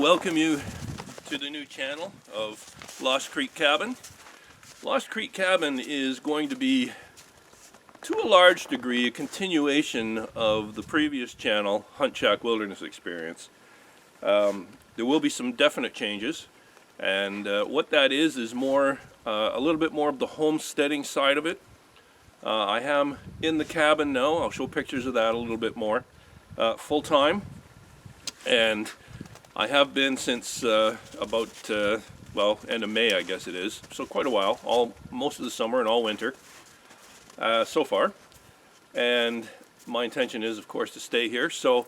welcome you to the new channel of Lost Creek Cabin. Lost Creek Cabin is going to be, to a large degree, a continuation of the previous channel, Hunt Shack Wilderness Experience. There will be some definite changes, and what that is more, a little bit more of the homesteading side of it. I am in the cabin now. I'll show pictures of that a little bit more. Full-time, and I have been since about well, end of May, I guess it is, so quite a while, most of the summer and all winter so far, and my intention is, of course, to stay here. So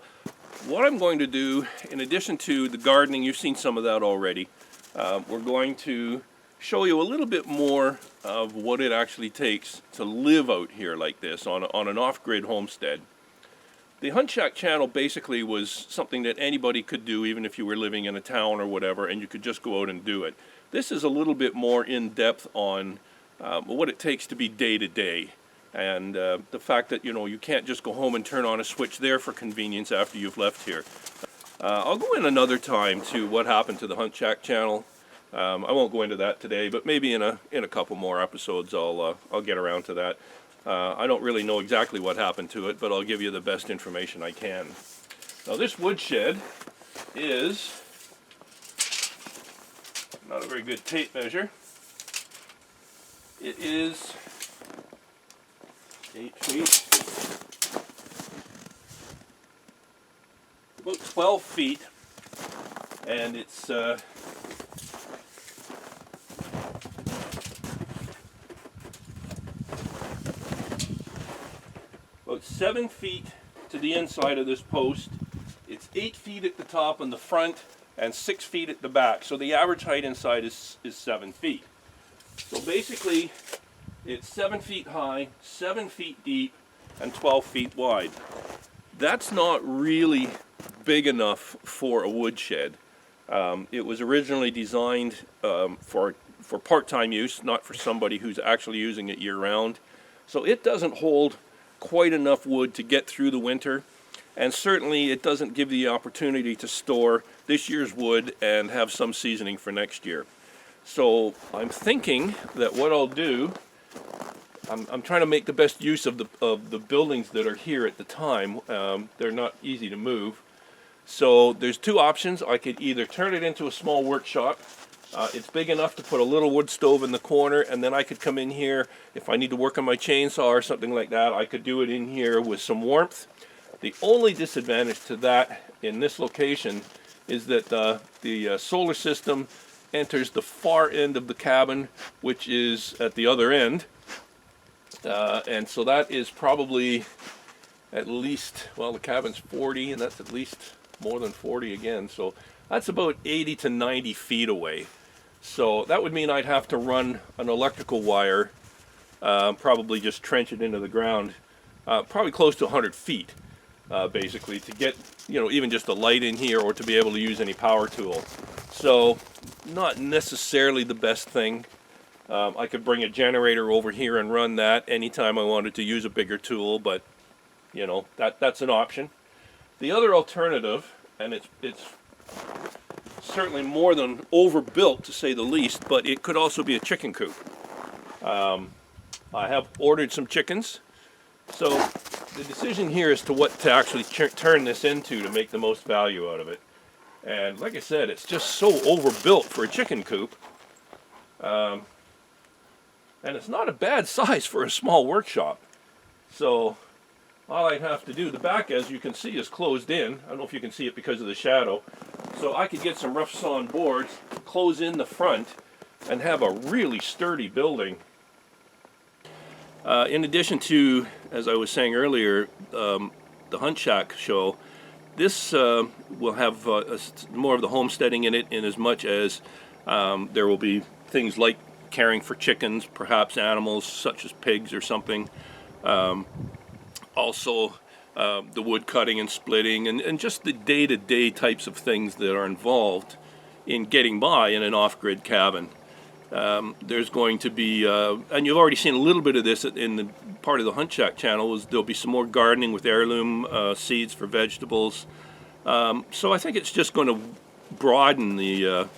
what I'm going to do, in addition to the gardening, you've seen some of that already, we're going to show you a little bit more of what it actually takes to live out here like this on an off-grid homestead. The Hunt Shack channel basically was something that anybody could do, even if you were living in a town or whatever, and you could just go out and do it. This is a little bit more in-depth on what it takes to be day-to-day, and the fact that, you know, you can't just go home and turn on a switch there for convenience after you've left here. I'll go in another time to what happened to the Hunt Shack channel. I won't go into that today, but maybe in a couple more episodes I'll get around to that. I don't really know exactly what happened to it, but I'll give you the best information I can. Now, this woodshed is not a very good tape measure. It is 8 feet, about 12 feet, and it's about 7 feet to the inside of this post. It's 8 feet at the top on the front and 6 feet at the back. So the average height inside is 7 feet. So basically it's 7 feet high, 7 feet deep, and 12 feet wide. That's not really big enough for a woodshed. It was originally designed for part-time use, not for somebody who's actually using it year-round. So it doesn't hold quite enough wood to get through the winter, and certainly it doesn't give the opportunity to store this year's wood and have some seasoning for next year. So I'm thinking that what I'll do, I'm trying to make the best use of the buildings that are here at the time. They're not easy to move. So there's two options. I could either turn it into a small workshop. It's big enough to put a little wood stove in the corner, and then I could come in here if I need to work on my chainsaw or something like that. I could do it in here with some warmth. The only disadvantage to that in this location is that the solar system enters the far end of the cabin, which is at the other end, and so that is probably at least, well, the cabin's 40, and that's at least more than 40 again, so that's about 80 to 90 feet away. So that would mean I'd have to run an electrical wire, probably just trench it into the ground, probably close to 100 feet, basically, to get, you know, even just a light in here or to be able to use any power tool. So not necessarily the best thing. I could bring a generator over here and run that anytime I wanted to use a bigger tool, but, you know, that's an option. The other alternative, and it's certainly more than overbuilt, to say the least, but it could also be a chicken coop. I have ordered some chickens, so the decision here is to what to actually turn this into to make the most value out of it. And like I said, it's just so overbuilt for a chicken coop, and it's not a bad size for a small workshop. So all I'd have to do, the back, as you can see, is closed in. I don't know if you can see it because of the shadow. So I could get some rough sawn boards, close in the front, and have a really sturdy building. In addition to, as I was saying earlier, the Hunt Shack show, this will have more of the homesteading in it, in as much as there will be things like caring for chickens, perhaps animals such as pigs or something. Also the wood cutting and splitting, and just the day-to-day types of things that are involved in getting by in an off-grid cabin. There's going to be, and you've already seen a little bit of this in the part of the Hunt Shack channel, is there'll be some more gardening with heirloom seeds for vegetables. So I think it's just going to broaden the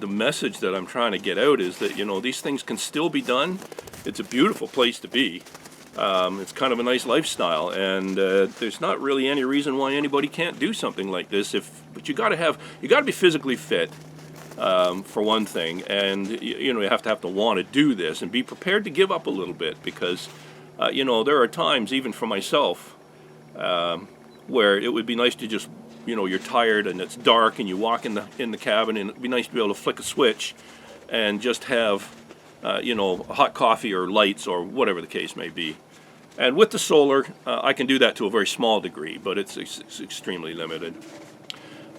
message that I'm trying to get out is that, you know, these things can still be done. It's a beautiful place to be. It's kind of a nice lifestyle, and there's not really any reason why anybody can't do something like this. But you got to be physically fit, for one thing, and you know, you have to want to do this and be prepared to give up a little bit, because you know, there are times, even for myself, where it would be nice to just, you know, you're tired and it's dark and you walk in the cabin, and it'd be nice to be able to flick a switch and just have you know, hot coffee or lights or whatever the case may be. And with the solar, I can do that to a very small degree, but it's extremely limited.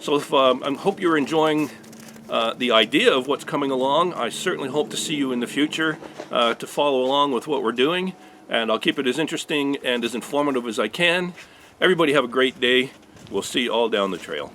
So if, I hope you're enjoying the idea of what's coming along. I certainly hope to see you in the future to follow along with what we're doing, and I'll keep it as interesting and as informative as I can. Everybody have a great day. We'll see you all down the trail.